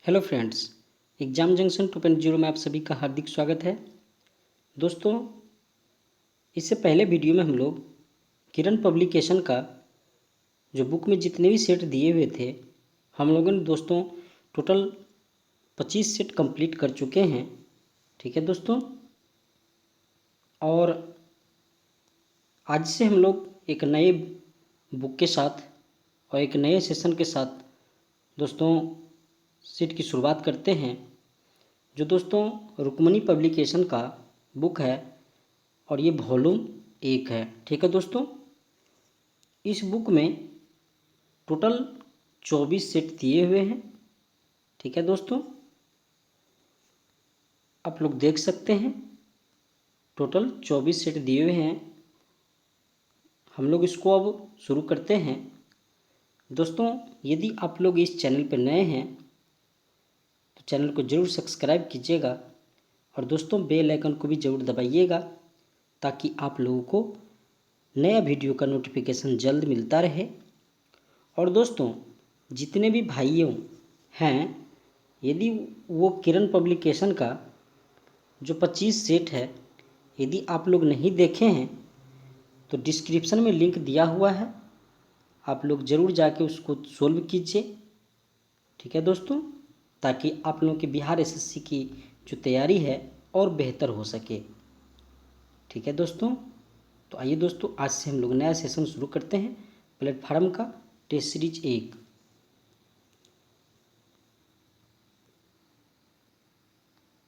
Hello friends, exam junction 2.0 में आप सभी का हार्दिक स्वागत है। दोस्तों, इससे पहले वीडियो में हम लोग किरण पब्लिकेशन का जो बुक में जितने भी सेट दिए हुए थे, हम लोगों ने दोस्तों टोटल 25 सेट कंप्लीट कर चुके हैं। ठीक है दोस्तों, और आज से हम लोग एक नए बुक के साथ और एक नए सेशन के साथ दोस्तों सेट की शुरुआत करते हैं, जो दोस्तों रुक्मणी पब्लिकेशन का बुक है और ये वॉल्यूम 1 है। ठीक है दोस्तों, इस बुक में टोटल 24 सेट दिए हुए हैं। ठीक है दोस्तों, आप लोग देख सकते हैं टोटल 24 सेट दिए हुए हैं। हम लोग इसको अब शुरू करते हैं। दोस्तों, यदि आप लोग इस चैनल पर नए हैं तो चैनल को ज़रूर सब्सक्राइब कीजिएगा और दोस्तों बेल आइकन को भी ज़रूर दबाइएगा ताकि आप लोगों को नया वीडियो का नोटिफिकेशन जल्द मिलता रहे। और दोस्तों, जितने भी भाइयों हैं, यदि वो किरण पब्लिकेशन का जो 25 सेट है, यदि आप लोग नहीं देखे हैं तो डिस्क्रिप्शन में लिंक दिया हुआ है, आप लोग ज़रूर जाके उसको सोल्व कीजिए। ठीक है दोस्तों, ताकि आप लोगों के बिहार एसएससी की जो तैयारी है और बेहतर हो सके। ठीक है दोस्तों, तो आइए दोस्तों आज से हम लोग नया सेशन शुरू करते हैं प्लेटफार्म का टेस्ट सीरीज 1।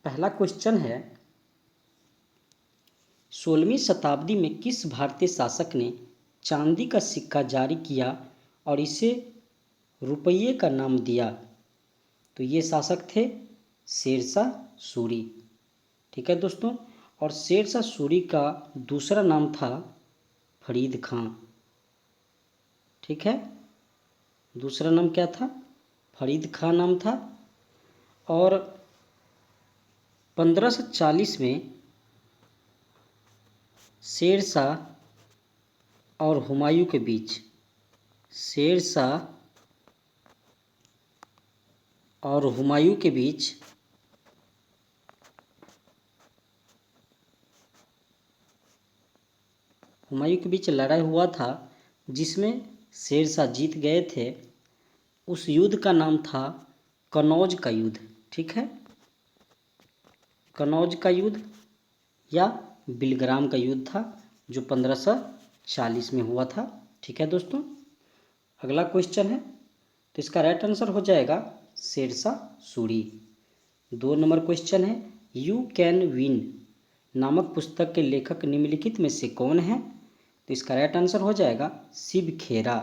पहला क्वेश्चन है, 16वीं शताब्दी में किस भारतीय शासक ने चांदी का सिक्का जारी किया और इसे रुपये का नाम दिया? तो ये शासक थे शेरशाह सूरी। ठीक है दोस्तों, और शेरशाह सूरी का दूसरा नाम था फरीद खां। ठीक है, दूसरा नाम क्या था? फरीद खां नाम था। और 1540 में शेरशाह और हुमायूं के बीच लड़ाई हुआ था, जिसमें शेरशाह जीत गए थे। उस युद्ध का नाम था कनौज का युद्ध। ठीक है, कनौज का युद्ध या बिलग्राम का युद्ध था, जो 1540 में हुआ था। ठीक है दोस्तों, अगला क्वेश्चन है, तो इसका राइट आंसर हो जाएगा शेरशाह सूरी। 2 नंबर क्वेश्चन है, यू कैन विन नामक पुस्तक के लेखक निम्नलिखित में से कौन है? तो इसका राइट आंसर हो जाएगा शिव खेरा।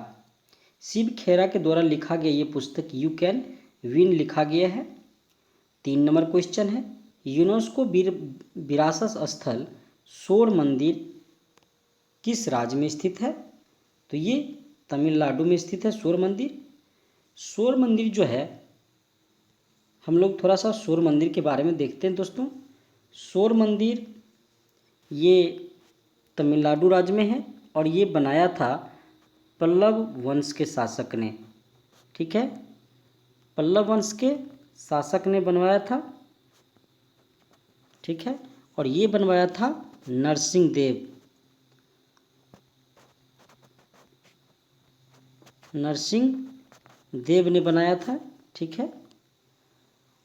शिव खेरा के द्वारा लिखा गया ये पुस्तक यू कैन विन लिखा गया है। 3 नंबर क्वेश्चन है, यूनेस्को विरासत स्थल शोर मंदिर किस राज्य में स्थित है? तो ये तमिलनाडु में स्थित है शोर मंदिर। शोर मंदिर जो है, हम लोग थोड़ा सा शोर मंदिर के बारे में देखते हैं दोस्तों। शोर मंदिर ये तमिलनाडु राज्य में है और ये बनाया था पल्लव वंश के शासक ने। ठीक है, पल्लव वंश के शासक ने बनवाया था। ठीक है, और ये बनवाया था नरसिंह देव ने बनाया था। ठीक है,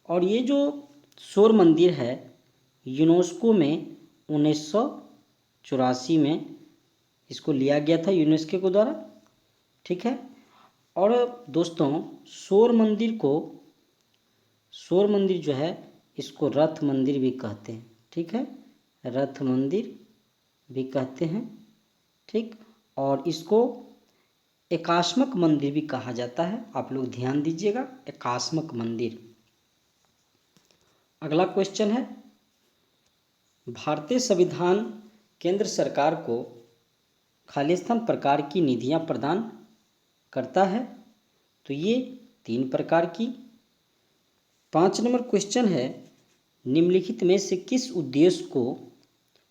और ये जो शोर मंदिर है, यूनेस्को में 1984 में इसको लिया गया था यूनेस्को के द्वारा। ठीक है, और दोस्तों शोर मंदिर जो है, इसको रथ मंदिर भी कहते हैं। ठीक है, रथ मंदिर भी कहते हैं। ठीक, और इसको एकास्मक मंदिर भी कहा जाता है। आप लोग ध्यान दीजिएगा, एकास्मक मंदिर। अगला क्वेश्चन है, भारतीय संविधान केंद्र सरकार को खालिस्तान प्रकार की निधियां प्रदान करता है? तो ये 3 प्रकार की। 5 नंबर क्वेश्चन है, निम्नलिखित में से किस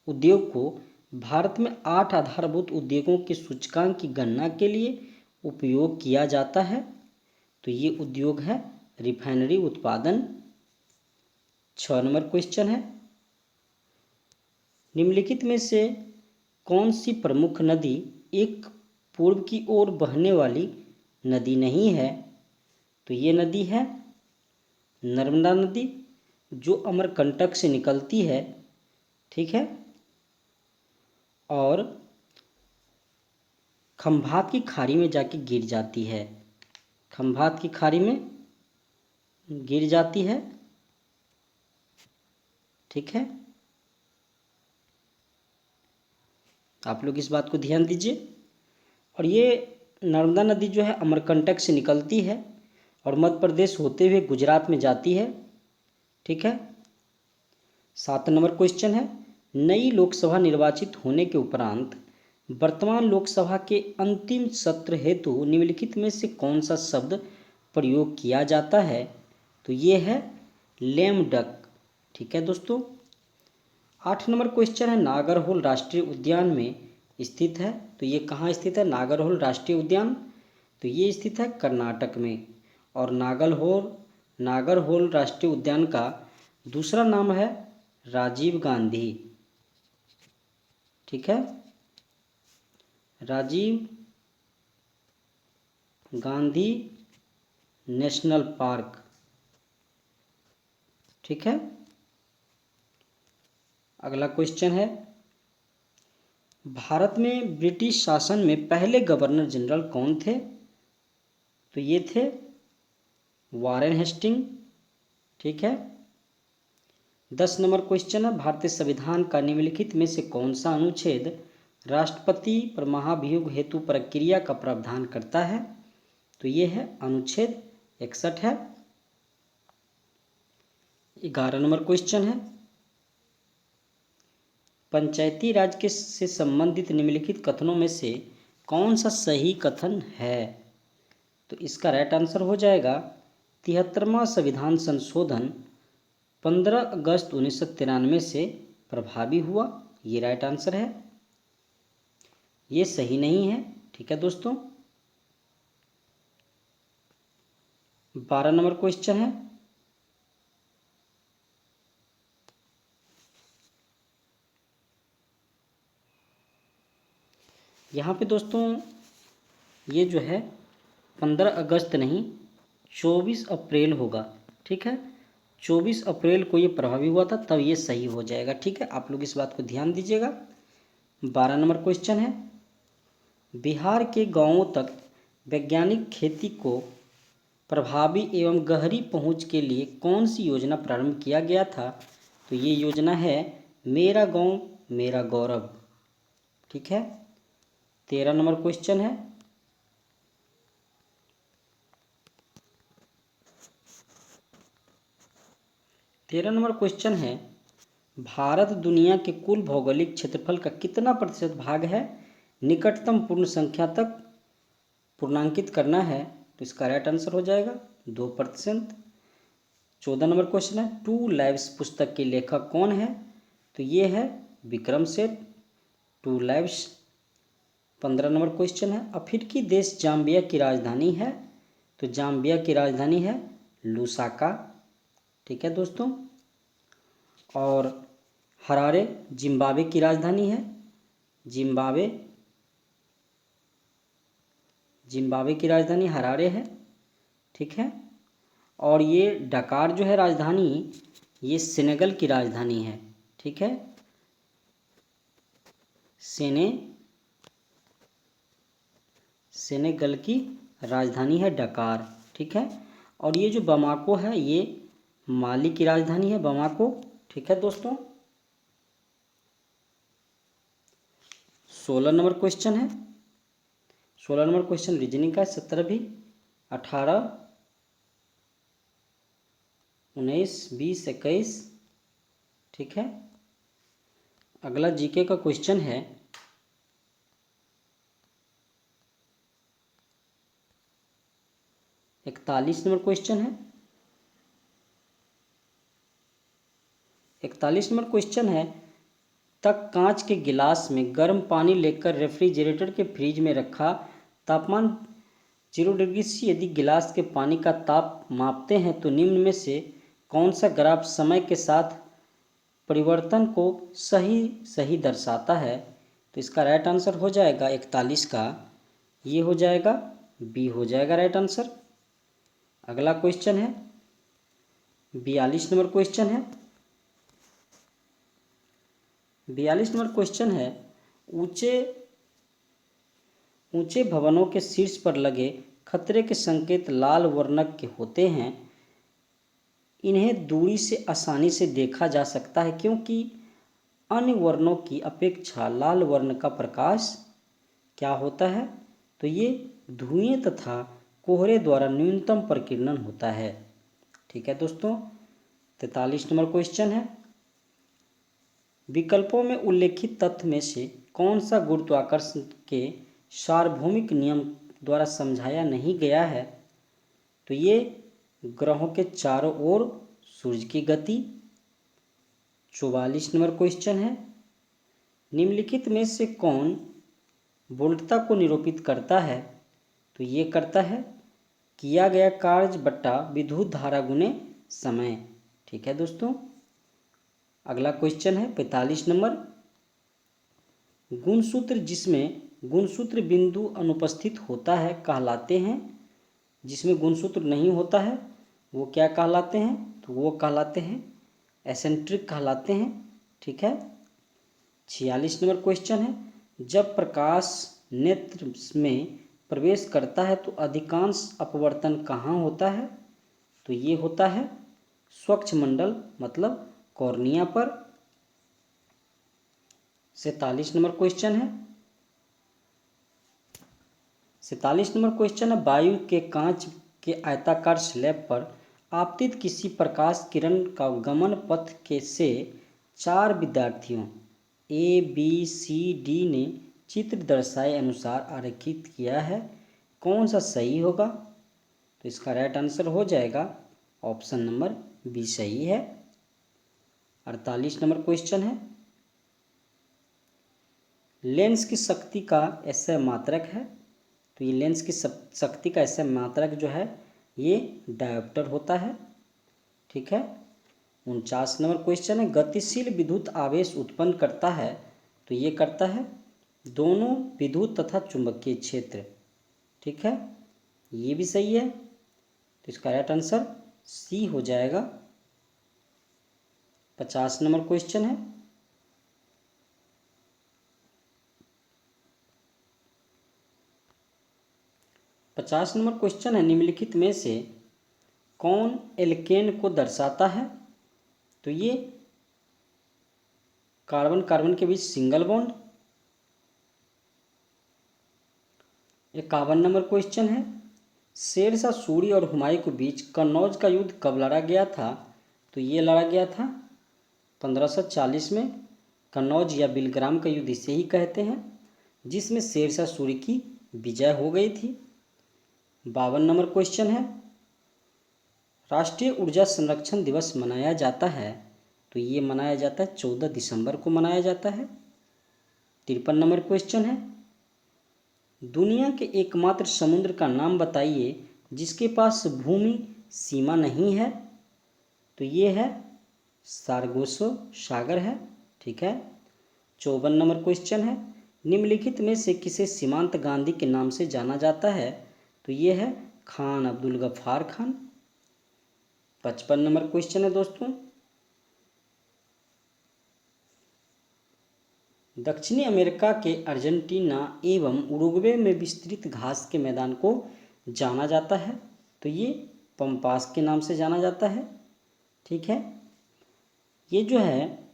उद्योग को भारत में 8 आधारभूत उद्योगों के सूचकांक की गणना के लिए उपयोग किया जाता है? तो ये उद्योग है रिफाइनरी उत्पादन। 6 नंबर क्वेश्चन है, निम्नलिखित में से कौन सी प्रमुख नदी एक पूर्व की ओर बहने वाली नदी नहीं है? तो ये नदी है नर्मदा नदी, जो अमरकंटक से निकलती है, ठीक है, और खंभात की खाड़ी में जाके गिर जाती है। खंभात की खाड़ी में गिर जाती है, ठीक है। आप लोग इस बात को ध्यान दीजिए। और ये नर्मदा नदी जो है अमरकंटक से निकलती है और मध्य प्रदेश होते हुए गुजरात में जाती है, ठीक है। 7 नंबर क्वेश्चन है, नई लोकसभा निर्वाचित होने के उपरांत वर्तमान लोकसभा के अंतिम सत्र हेतु निम्नलिखित में से कौन सा शब्द प्रयोग किया जाता है? तो ये है लेम डक, ठीक है दोस्तों। 8 नंबर क्वेश्चन है, नागरहोल राष्ट्रीय उद्यान में स्थित है, तो ये कहाँ स्थित है नागरहोल राष्ट्रीय उद्यान? तो ये स्थित है कर्नाटक में। और नागरहोल राष्ट्रीय उद्यान का दूसरा नाम है राजीव गांधी, ठीक है, राजीव गांधी नेशनल पार्क, ठीक है। अगला क्वेश्चन है, भारत में ब्रिटिश शासन में पहले गवर्नर जनरल कौन थे? तो ये थे वारेन हेस्टिंग, ठीक है। 10 नंबर क्वेश्चन है, भारतीय संविधान का निम्नलिखित में से कौन सा अनुच्छेद राष्ट्रपति पर महाभियोग हेतु प्रक्रिया का प्रावधान करता है? तो ये है अनुच्छेद 61 है। 11 नंबर क्वेश्चन है, पंचायती राज के से संबंधित निम्नलिखित कथनों में से कौन सा सही कथन है? तो इसका राइट आंसर हो जाएगा 73वां संविधान संशोधन 15 अगस्त 1993 से प्रभावी हुआ, ये राइट आंसर है, ये सही नहीं है, ठीक है दोस्तों। 12 नंबर क्वेश्चन है, यहाँ पे दोस्तों ये जो है 15 अगस्त नहीं 24 अप्रैल होगा, ठीक है। 24 अप्रैल को ये प्रभावी हुआ था, तब ये सही हो जाएगा, ठीक है। आप लोग इस बात को ध्यान दीजिएगा। 12 नंबर क्वेश्चन है, बिहार के गांवों तक वैज्ञानिक खेती को प्रभावी एवं गहरी पहुंच के लिए कौन सी योजना प्रारंभ किया गया था? तो ये योजना है मेरा गांव मेरा गौरव, ठीक है। 13 नंबर क्वेश्चन है, भारत दुनिया के कुल भौगोलिक क्षेत्रफल का कितना प्रतिशत भाग है निकटतम पूर्ण संख्या तक पूर्णांकित करना है? तो इसका राइट आंसर हो जाएगा 2%। 14 नंबर क्वेश्चन है, टू लाइव्स पुस्तक के लेखक कौन है? तो ये है Vikram Seth, to lives. 15 number question है, अफ्रीकी देश जाम्बिया की राजधानी है? तो जाम्बिया की राजधानी है लुसाका, ठीक है दोस्तों। और हरारे जिम्बाब्वे की राजधानी है, जिम्बाब्वे की राजधानी हरारे है, ठीक है। और ये डकार जो है राजधानी, ये सेनेगल की राजधानी है, ठीक है, सेनेगल की राजधानी है डकार, ठीक है। और ये जो बमाको है ये माली की राजधानी है बमाको, ठीक है दोस्तों। 16 नंबर क्वेश्चन है, 16 नंबर क्वेश्चन रीजनिंग का 17 भी 18 19 20 21, ठीक है। अगला जीके का क्वेश्चन है, 41 नंबर क्वेश्चन है, 41 नंबर क्वेश्चन है, तक कांच के गिलास में गर्म पानी लेकर रेफ्रिजरेटर के फ्रिज में रखा, तापमान 0 डिग्री C यदि गिलास के पानी का ताप मापते हैं तो निम्न में से कौन सा ग्राफ समय के साथ परिवर्तन को सही सही दर्शाता है? तो इसका राइट आंसर हो जाएगा 41 का, ये हो जाएगा बी हो जाएगा राइट आंसर। अगला क्वेश्चन है 42 नंबर क्वेश्चन है। 42 नंबर क्वेश्चन है, ऊंचे ऊंचे भवनों के शीर्ष पर लगे खतरे के संकेत लाल वर्णक के होते हैं। इन्हें दूरी से आसानी से देखा जा सकता है क्योंकि अन्य वर्णों की अपेक्षा लाल वर्ण का प्रकाश क्या होता है? तो ये धुएं तथा कोहरे द्वारा न्यूनतम प्रकीर्णन होता है। ठीक है दोस्तों। 43 नंबर क्वेश्चन है, विकल्पों में उल्लेखित तथ्य में से कौन सा गुरुत्वाकर्षण के सार्वभौमिक नियम द्वारा समझाया नहीं गया है? तो ये ग्रहों के चारों ओर सूर्य की गति। 44 नंबर क्वेश्चन है, निम्नलिखित में से कौन वोल्टता को निरूपित करता है? तो ये करता है किया गया कार्य बट्टा विद्युत धारा गुने समय। ठीक है दोस्तों। अगला क्वेश्चन है 45 नंबर, गुणसूत्र जिसमें गुणसूत्र बिंदु अनुपस्थित होता है कहलाते हैं। जिसमें गुणसूत्र नहीं होता है वो क्या कहलाते हैं? तो वो कहलाते हैं एसेंट्रिक कहलाते हैं। ठीक है। 46 नंबर क्वेश्चन है, जब प्रकाश नेत्र में प्रवेश करता है तो अधिकांश अपवर्तन कहाँ होता है? तो ये होता है स्वच्छ मंडल मतलब कॉर्निया पर। 47 नंबर क्वेश्चन है, 47 नंबर क्वेश्चन है, वायु के कांच के आयताकार स्लैब पर आपतित किसी प्रकाश किरण का गमन पथ के से 4 विद्यार्थियों ए बी सी डी ने चित्र दर्शाए अनुसार आरेखित किया है। कौन सा सही होगा? तो इसका राइट आंसर हो जाएगा ऑप्शन नंबर बी सही है। 48 नंबर क्वेश्चन है, लेंस की शक्ति का एसआई मात्रक है। तो ये लेंस की शक्ति का एसआई मात्रक जो है ये डायोप्टर होता है। ठीक है। 49 नंबर क्वेश्चन है, गतिशील विद्युत आवेश उत्पन्न करता है। तो ये करता है दोनों विद्युत तथा चुंबकीय क्षेत्र। ठीक है, ये भी सही है। तो इसका राइट आंसर सी हो जाएगा। 50 नंबर क्वेश्चन है, निम्नलिखित में से कौन एल्केन को दर्शाता है? तो ये कार्बन कार्बन के बीच सिंगल बॉन्ड। 51 नंबर क्वेश्चन है, शेरशाह सूरी और हुमायूं के बीच कन्नौज का युद्ध कब लड़ा गया था? तो ये लड़ा गया था 1540 में। कन्नौज या बिलग्राम का युद्ध इसे ही कहते हैं, जिसमें शेरशाह सूरी की विजय हो गई थी। 52 नंबर क्वेश्चन है, राष्ट्रीय ऊर्जा संरक्षण दिवस मनाया जाता है। तो ये मनाया जाता है 14 दिसंबर को मनाया जाता है। 53 नंबर क्वेश्चन है, दुनिया के एकमात्र समुद्र का नाम बताइए जिसके पास भूमि सीमा नहीं है। तो ये है सार्गोसो सागर है। ठीक है। 54 नंबर क्वेश्चन है, निम्नलिखित में से किसे सीमांत गांधी के नाम से जाना जाता है? तो ये है खान अब्दुल गफ्फार खान। 55 नंबर क्वेश्चन है दोस्तों, दक्षिणी अमेरिका के अर्जेंटीना एवं उरुग्वे में विस्तृत घास के मैदान को जाना जाता है। तो ये पंपास के नाम से जाना जाता है। ठीक है। ये जो है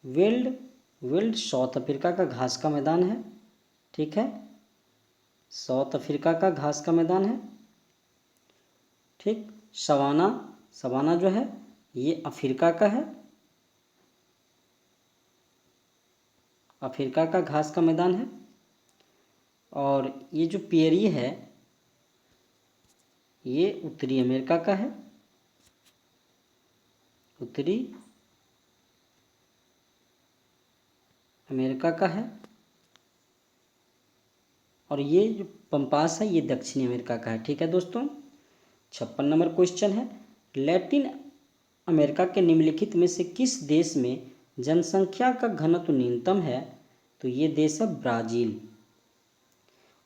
वेल्ड साउथ अफ्रीका का घास का मैदान है। ठीक है, साउथ अफ्रीका का घास का मैदान है। ठीक। सवाना जो है ये अफ्रीका का है, अफ्रीका का घास का मैदान है। और ये जो पेरी है ये उत्तरी अमेरिका का है, उत्तरी अमेरिका का है। और ये जो पंपास है ये दक्षिणी अमेरिका का है। ठीक है दोस्तों। 56 नंबर क्वेश्चन है, लैटिन अमेरिका के निम्नलिखित में से किस देश में जनसंख्या का घनत्व न्यूनतम है? तो ये देश है ब्राज़ील,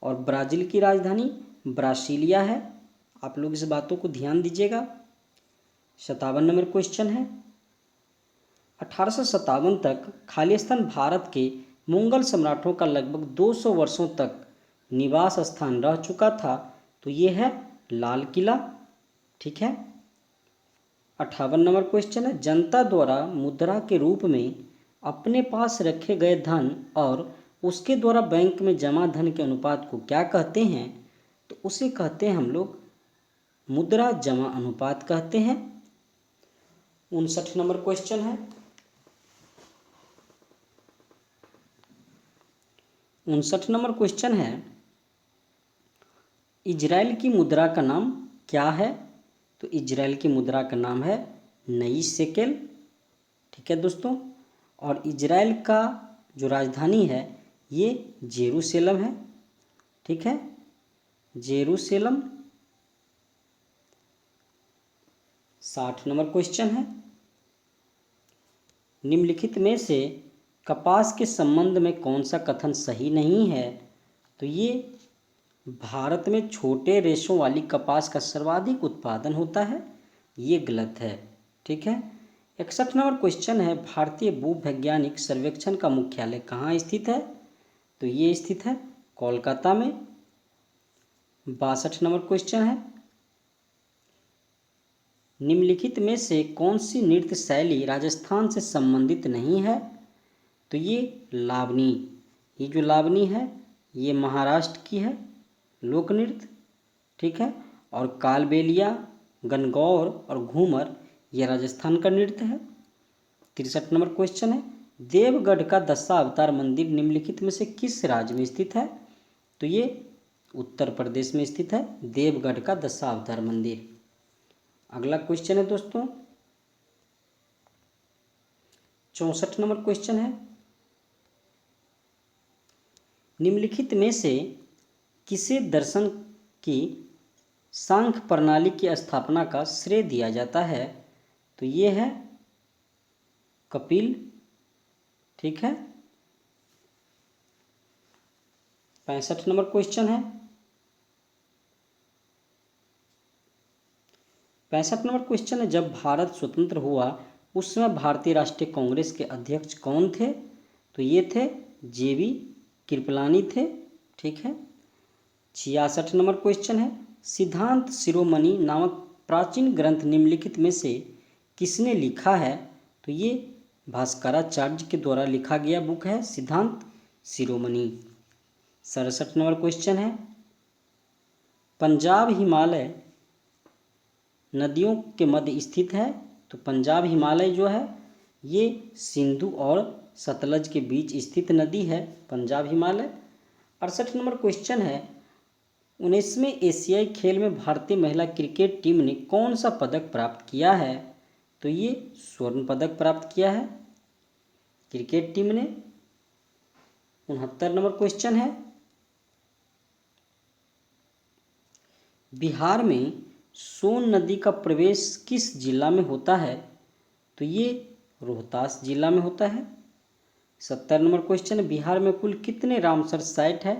और ब्राज़ील की राजधानी ब्रासिलिया है। आप लोग इस बातों को ध्यान दीजिएगा। 57 नंबर क्वेश्चन है, 1857 तक खालिस्तान भारत के मुगल सम्राटों का लगभग 200 वर्षों तक निवास स्थान रह चुका था। तो ये है लाल किला। ठीक है। 58 नंबर क्वेश्चन है, जनता द्वारा मुद्रा के रूप में अपने पास रखे गए धन और उसके द्वारा बैंक में जमा धन के अनुपात को क्या कहते हैं? तो उसे कहते हैं हम लोग मुद्रा जमा अनुपात कहते हैं। 59 नंबर क्वेश्चन है, 59 नंबर क्वेश्चन है, इजराइल की मुद्रा का नाम क्या है? तो इजराइल की मुद्रा का नाम है नई शेकेल। ठीक है दोस्तों। और इजराइल का जो राजधानी है ये जेरूशलेम है। ठीक है, जेरूशलेम। 60 नंबर क्वेश्चन है, निम्नलिखित में से कपास के संबंध में कौन सा कथन सही नहीं है? तो ये भारत में छोटे रेशों वाली कपास का सर्वाधिक उत्पादन होता है, ये गलत है। ठीक है। 61 नंबर क्वेश्चन है, भारतीय भूवैज्ञानिक सर्वेक्षण का मुख्यालय कहाँ स्थित है? तो ये स्थित है कोलकाता में। 62 नंबर क्वेश्चन है, निम्नलिखित में से कौन सी नृत्य शैली राजस्थान से संबंधित नहीं है? तो ये लावनी। ये जो लावनी है ये महाराष्ट्र की है लोक नृत्य। ठीक है। और कालबेलिया, गणगौर और घूमर ये राजस्थान का नृत्य है। 63 नंबर क्वेश्चन है, देवगढ़ का दशावतार मंदिर निम्नलिखित में से किस राज्य में स्थित है? तो ये उत्तर प्रदेश में स्थित है देवगढ़ का दशावतार मंदिर। अगला क्वेश्चन है दोस्तों 64 नंबर क्वेश्चन है, निम्नलिखित में से किसे दर्शन की सांख्य प्रणाली की स्थापना का श्रेय दिया जाता है? तो ये है कपिल। ठीक है। 65 नंबर क्वेश्चन है, 65 नंबर क्वेश्चन है, जब भारत स्वतंत्र हुआ उस समय भारतीय राष्ट्रीय कांग्रेस के अध्यक्ष कौन थे? तो ये थे जेबी कृपलानी थे। ठीक है। 66 नंबर क्वेश्चन है, सिद्धांत शिरोमणि नामक प्राचीन ग्रंथ निम्नलिखित में से किसने लिखा है? तो ये भास्कराचार्य के द्वारा लिखा गया बुक है सिद्धांत शिरोमणि। 67 नंबर क्वेश्चन है, पंजाब हिमालय नदियों के मध्य स्थित है। तो पंजाब हिमालय जो है ये सिंधु और सतलज के बीच स्थित नदी है पंजाब हिमालय। 68 नंबर क्वेश्चन है, 19वें एशियाई खेल में भारतीय महिला क्रिकेट टीम ने कौन सा पदक प्राप्त किया है? तो ये स्वर्ण पदक प्राप्त किया है क्रिकेट टीम ने। 69 नंबर क्वेश्चन है, बिहार में सोन नदी का प्रवेश किस जिला में होता है? तो ये रोहतास जिला में होता है। 70 नंबर क्वेश्चन, बिहार में कुल कितने रामसर साइट है?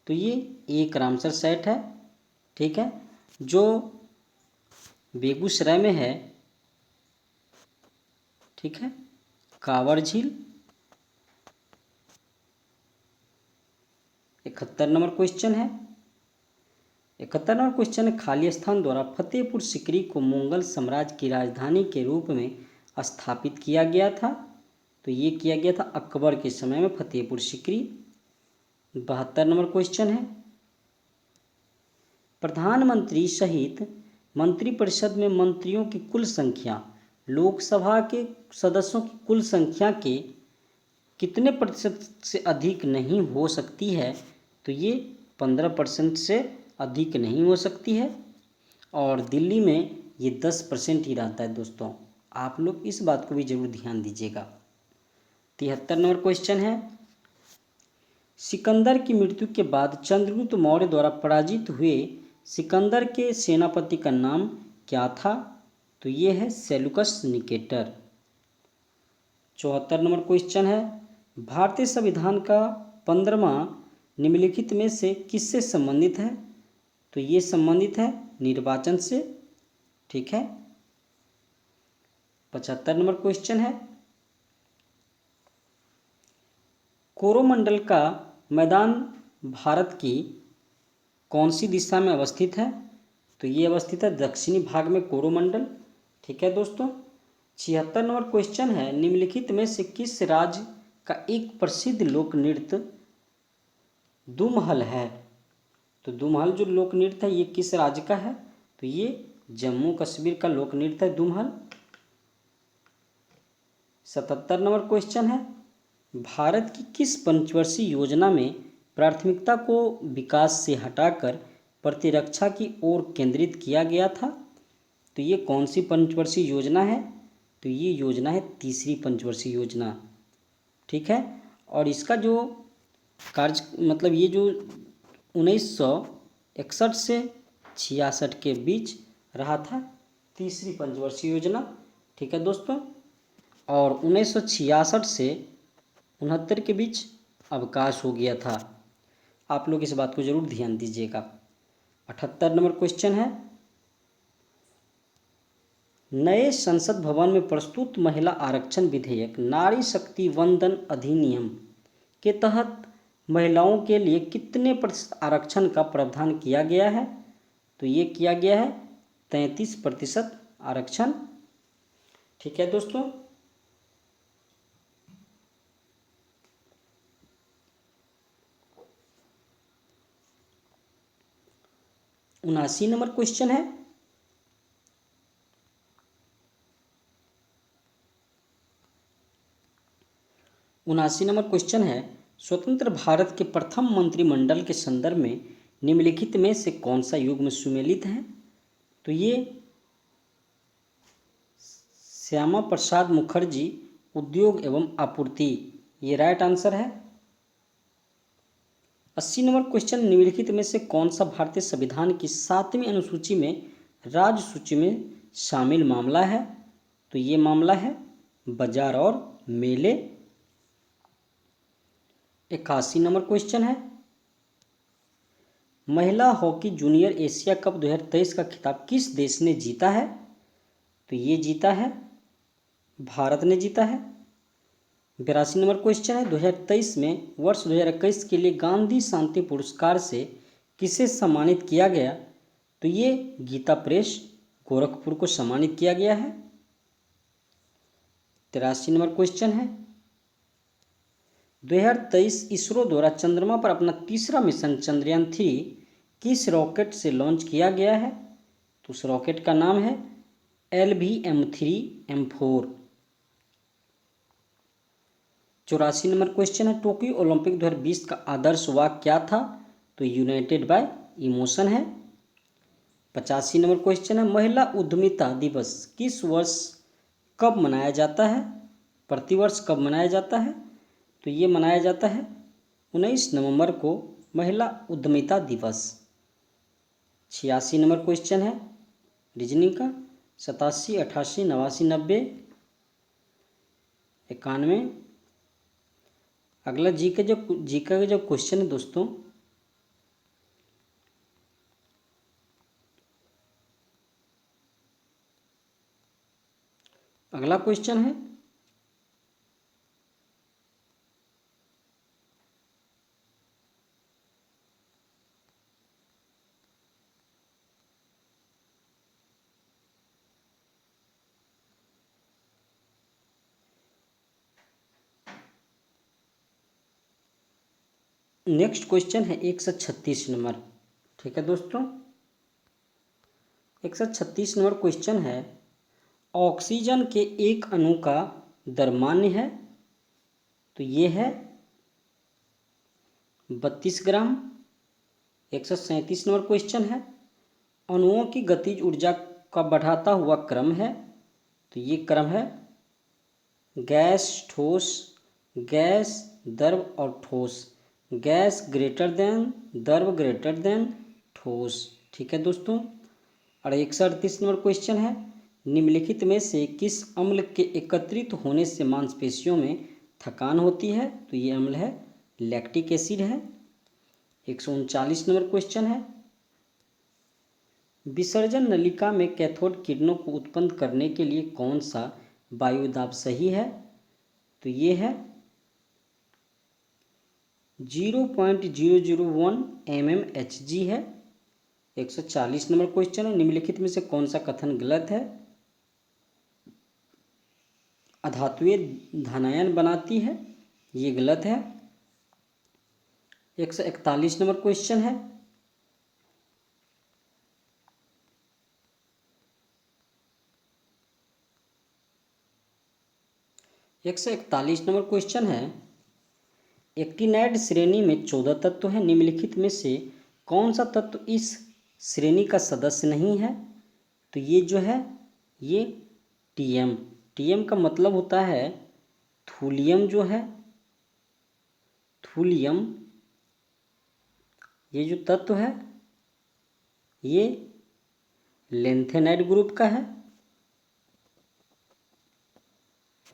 तो ये एक रामसर साइट है। ठीक है। जो बेगूसराय में है। ठीक है, कांवर झील। 71 नंबर क्वेश्चन है, 71 नंबर क्वेश्चन है, खाली स्थान द्वारा फतेहपुर सिकरी को मुगल साम्राज्य की राजधानी के रूप में स्थापित किया गया था। तो ये किया गया था अकबर के समय में फतेहपुर सिकरी। 72 नंबर क्वेश्चन है, प्रधानमंत्री सहित मंत्रिपरिषद में मंत्रियों की कुल संख्या लोकसभा के सदस्यों की कुल संख्या के कितने प्रतिशत से अधिक नहीं हो सकती है? तो ये 15% से अधिक नहीं हो सकती है। और दिल्ली में ये 10% ही रहता है दोस्तों। आप लोग इस बात को भी जरूर ध्यान दीजिएगा। 73 नंबर क्वेश्चन है, सिकंदर की मृत्यु के बाद चंद्रगुप्त मौर्य द्वारा पराजित हुए सिकंदर के सेनापति का नाम क्या था? तो ये है सेल्यूकस निकेटर। 74 नंबर क्वेश्चन है, भारतीय संविधान का 15वां निम्नलिखित में से किससे संबंधित है? तो ये संबंधित है निर्वाचन से। ठीक है। 75 नंबर क्वेश्चन है, कोरोमंडल का मैदान भारत की कौन सी दिशा में अवस्थित है? तो ये अवस्थित है दक्षिणी भाग में कोरोमंडल। ठीक है दोस्तों। 76 नंबर क्वेश्चन है, निम्नलिखित में से किस राज्य का एक प्रसिद्ध लोक नृत्य दुमहल है? तो दुमहल जो लोक नृत्य है ये किस राज्य का है? तो ये जम्मू कश्मीर का लोक नृत्य है दुमहल। 77 नंबर क्वेश्चन है, भारत की किस पंचवर्षीय योजना में प्राथमिकता को विकास से हटाकर प्रतिरक्षा की ओर केंद्रित किया गया था? तो ये कौन सी पंचवर्षीय योजना है? तो ये योजना है तीसरी पंचवर्षीय योजना। ठीक है। और इसका जो कार्य मतलब ये जो 1961 से 66 के बीच रहा था तीसरी पंचवर्षीय योजना। ठीक है दोस्तों। और 1966 से 69 के बीच अवकाश हो गया था। आप लोग इस बात को जरूर ध्यान दीजिएगा। 78 नंबर क्वेश्चन है, नए संसद भवन में प्रस्तुत महिला आरक्षण विधेयक नारी शक्ति वंदन अधिनियम के तहत महिलाओं के लिए कितने प्रतिशत आरक्षण का प्रावधान किया गया है? तो ये किया गया है 33% आरक्षण। ठीक है दोस्तों। 79 नंबर क्वेश्चन है, स्वतंत्र भारत के प्रथम मंत्रिमंडल के संदर्भ में निम्नलिखित में से कौन सा युग्म सुमेलित है? तो ये श्यामा प्रसाद मुखर्जी उद्योग एवं आपूर्ति, ये राइट आंसर है। 80 नंबर क्वेश्चन, निम्नलिखित में से कौन सा भारतीय संविधान की 7वीं अनुसूची में राज्य सूची में शामिल मामला है? तो ये मामला है बाजार और मेले। 81 नंबर क्वेश्चन है, महिला हॉकी जूनियर एशिया कप 2023 का खिताब किस देश ने जीता है? तो ये जीता है भारत ने जीता है। 82 नंबर क्वेश्चन है, 2023 में वर्ष 2021 के लिए गांधी शांति पुरस्कार से किसे सम्मानित किया गया? तो ये गीता प्रेस गोरखपुर को सम्मानित किया गया है। 83 नंबर क्वेश्चन है, 2023 इसरो द्वारा चंद्रमा पर अपना तीसरा मिशन चंद्रयान 3 किस रॉकेट से लॉन्च किया गया है? तो उस रॉकेट का नाम है LVM-3M4। 84 नंबर क्वेश्चन है, टोक्यो ओलंपिक 2020 का आदर्श वाक्य क्या था? तो यूनाइटेड बाय इमोशन है। 85 नंबर क्वेश्चन है, महिला उद्यमिता दिवस किस वर्ष कब मनाया जाता है? प्रतिवर्ष कब मनाया जाता है? तो ये मनाया जाता है 19 नवंबर को महिला उद्यमिता दिवस। 86 नंबर क्वेश्चन है रीजनिंग का, 87, 88, 89, 90, 91। अगला जी का जो क्वेश्चन है दोस्तों, अगला क्वेश्चन है नेक्स्ट क्वेश्चन है 136 नंबर। ठीक है दोस्तों, 136 नंबर क्वेश्चन है, ऑक्सीजन के एक अणु का द्रव्यमान है? तो ये है 32 ग्राम। 137 नंबर क्वेश्चन है, अणुओं की गतिज ऊर्जा का बढ़ाता हुआ क्रम है? तो ये क्रम है गैस, ठोस, गैस, द्रव और ठोस। गैस ग्रेटर देन, द्रव ग्रेटर देन ठोस। ठीक है दोस्तों। और 138 नंबर क्वेश्चन है, निम्नलिखित में से किस अम्ल के एकत्रित होने से मांसपेशियों में थकान होती है? तो ये अम्ल है लैक्टिक एसिड है। 139 नंबर क्वेश्चन है, विसर्जन नलिका में कैथोड किरणों को उत्पन्न करने के लिए कौन सा वायुदाब सही है? तो ये है 0.001 mmHg है। 140 नंबर क्वेश्चन है, निम्नलिखित में से कौन सा कथन गलत है? अधातुएं धनायन बनाती है, ये गलत है। 141 नंबर क्वेश्चन है, एक्टिनाइड श्रेणी में 14 तत्व हैं, निम्नलिखित में से कौन सा तत्व इस श्रेणी का सदस्य नहीं है? तो ये जो है ये टीएम। टीएम का मतलब होता है थूलियम, जो है थूलियम, ये जो तत्व है ये लेंथेनाइड ग्रुप का है,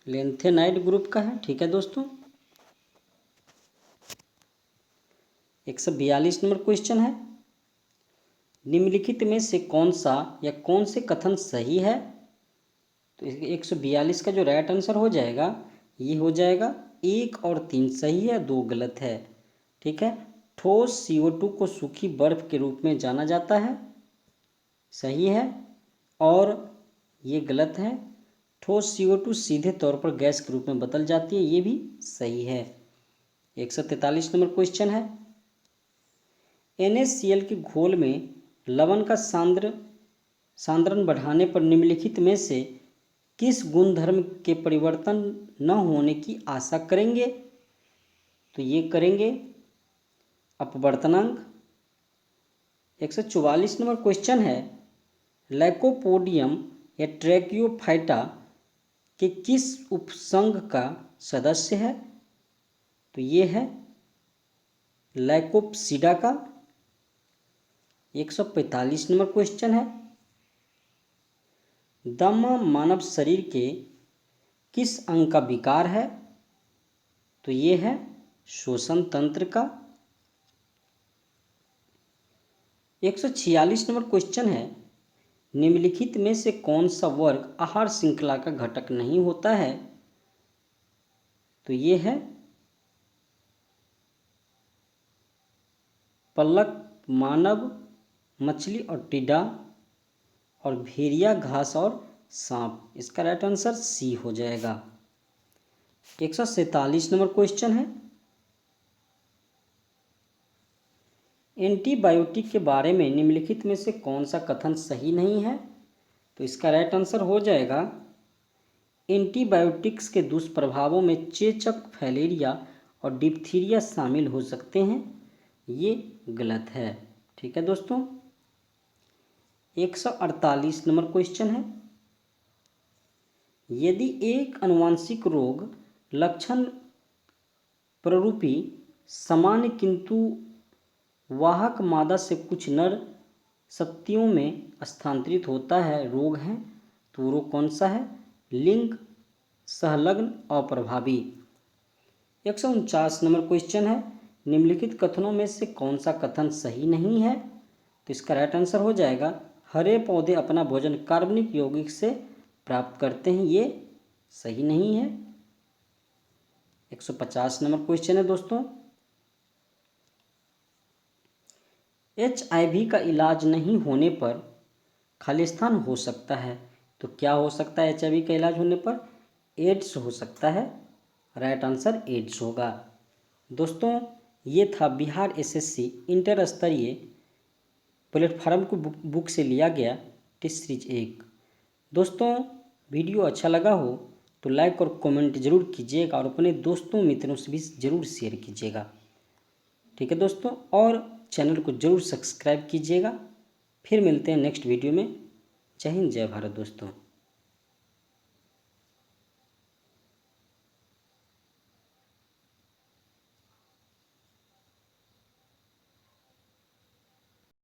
लेंथेनाइड ग्रुप का है। ठीक है दोस्तों। 142 नंबर क्वेश्चन है, निम्नलिखित में से कौन सा या कौन से कथन सही है? तो 142 का जो राइट आंसर हो जाएगा ये हो जाएगा 1 और 3 सही है, 2 गलत है। ठीक है। ठोस CO2 को सूखी बर्फ के रूप में जाना जाता है, सही है। और ये गलत है, ठोस CO2 सीधे तौर पर गैस के रूप में बदल जाती है, ये भी सही है। 143 नंबर क्वेश्चन है, NaCl के घोल में लवण का सांद्रण बढ़ाने पर निम्नलिखित में से किस गुणधर्म के परिवर्तन न होने की आशा करेंगे? तो ये करेंगे अपवर्तनांक। 144 नंबर क्वेश्चन है, लाइकोपोडियम या ट्रैकियोफाइटा के किस उपसंघ का सदस्य है? तो ये है लाइकोप्सिडा का। 145 नंबर क्वेश्चन है, दमा मानव शरीर के किस अंग का विकार है? तो ये है श्वसन तंत्र का। 146 नंबर क्वेश्चन है, निम्नलिखित में से कौन सा वर्ग आहार श्रृंखला का घटक नहीं होता है? तो ये है पलक, मानव, मछली और टिड्डा और भेड़िया, घास और सांप। इसका राइट आंसर सी हो जाएगा। 147 नंबर क्वेश्चन है, एंटीबायोटिक के बारे में निम्नलिखित में से कौन सा कथन सही नहीं है? तो इसका राइट आंसर हो जाएगा एंटीबायोटिक्स के दुष्प्रभावों में चेचक, फैलेरिया और डिप्थीरिया शामिल हो सकते हैं, ये गलत है। ठीक है दोस्तों। 148 नंबर क्वेश्चन है, यदि एक आनुवंशिक रोग लक्षण प्ररूपी सामान्य किंतु वाहक मादा से कुछ नर सत्तियों में स्थानांतरित होता है, रोग है, तो वो रोग कौन सा है? लिंग सहलग्न अप्रभावी। 149 नंबर क्वेश्चन है, निम्नलिखित कथनों में से कौन सा कथन सही नहीं है? तो इसका राइट आंसर हो जाएगा हरे पौधे अपना भोजन कार्बनिक यौगिक से प्राप्त करते हैं, ये सही नहीं है। 150 नंबर क्वेश्चन है दोस्तों, HIV का इलाज नहीं होने पर खालिस्तान हो सकता है, तो क्या हो सकता है HIV का इलाज होने पर? एड्स हो सकता है, राइट आंसर एड्स होगा। दोस्तों ये था बिहार SSC इंटर स्तरीय प्लेटफार्म को बुक से लिया गया टेस्ट सीरीज 1। दोस्तों वीडियो अच्छा लगा हो तो लाइक और कमेंट जरूर कीजिएगा और अपने दोस्तों मित्रों से भी ज़रूर शेयर कीजिएगा। ठीक है दोस्तों, और चैनल को ज़रूर सब्सक्राइब कीजिएगा। फिर मिलते हैं नेक्स्ट वीडियो में। जय हिंद, जय भारत दोस्तों।